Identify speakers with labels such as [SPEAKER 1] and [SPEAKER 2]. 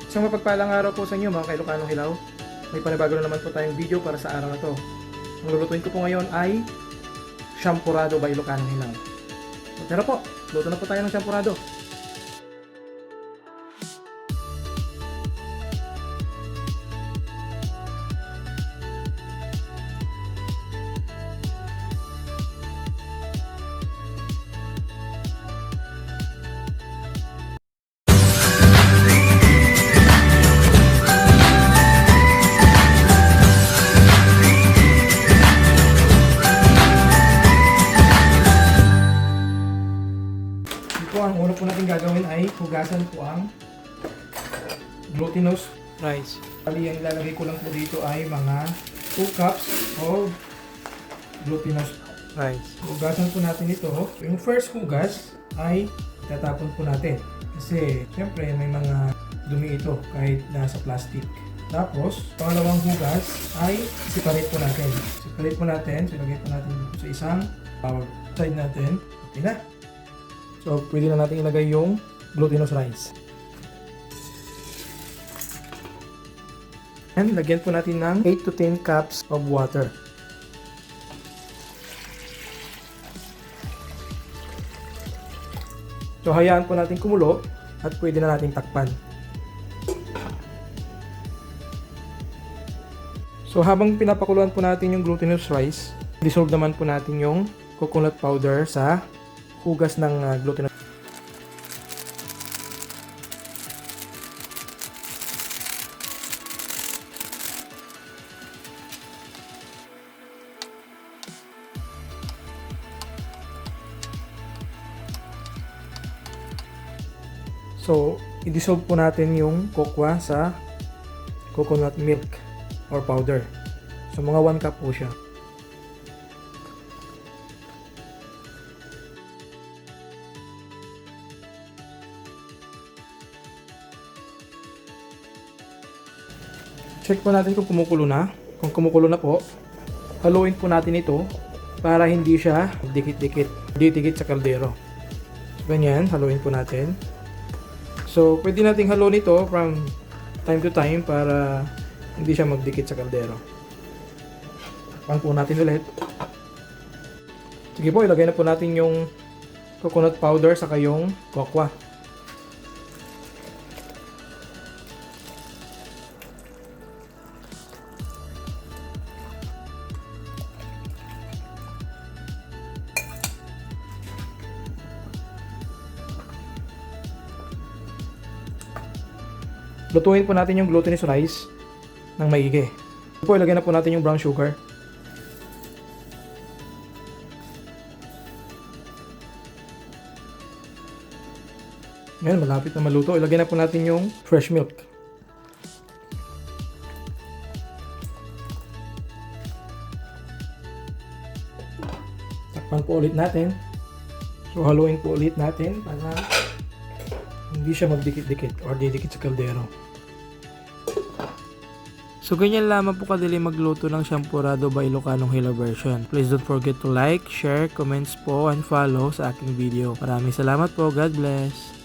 [SPEAKER 1] Isang mapagpalang araw po sa inyo mga kailokanong hilaw. May panibago na naman po tayong video para sa araw na to. Ang lulutuin ko po ngayon ay Champurrado by Ilocanong Hilaw. Pero po, luto na po tayo ng champurrado. Ang una po natin gagawin ay hugasan po ang glutinous rice. Bali, ang ilalagay ko lang po dito ay mga 2 cups of glutinous rice. Hugasan po natin ito. Yung first hugas ay tatapon po natin. Kasi, syempre, may mga dumi ito kahit nasa plastic. Tapos, pangalawang hugas ay separate po natin. Separate po natin. So, ilagay po natin dito sa isang bowl. Side natin. Okay na. So, pwede na natin ilagay yung glutinous rice. And lagyan po natin ng 8 to 10 cups of water. So, hayaan po natin kumulo at pwede na natin takpan. So, habang pinapakuluan po natin yung glutinous rice, dissolve naman po natin yung coconut powder sa hugas ng glutinous. So, i-dissolve po natin yung kokwa sa coconut milk or powder. So, mga 1 cup po siya. Check po natin kung kumukulo na. Kung kumukulo na po, haluin po natin ito para hindi siya dikit-dikit sa kaldero. So, ganyan, haluin po natin. So, pwede nating haluin ito from time to time para hindi siya magdikit sa kaldero. Takpan po natin ulit. Sige po, ilagay na po natin yung coconut powder saka yung kokwa. Lutuin po natin yung glutinous rice ng maigi. Po, ilagay na po natin yung brown sugar. Ngayon, malapit na maluto. Ilagay na po natin yung fresh milk. Takpan po ulit natin. So, haluin po ulit natin para hindi siya magdikit-dikit or didikit sa kaldero. So ganyan lamang po kadali magluto ng Champurrado by Ilocanong Hilaw version. Please don't forget to like, share, comments po, and follow sa aking video. Maraming salamat po. God bless!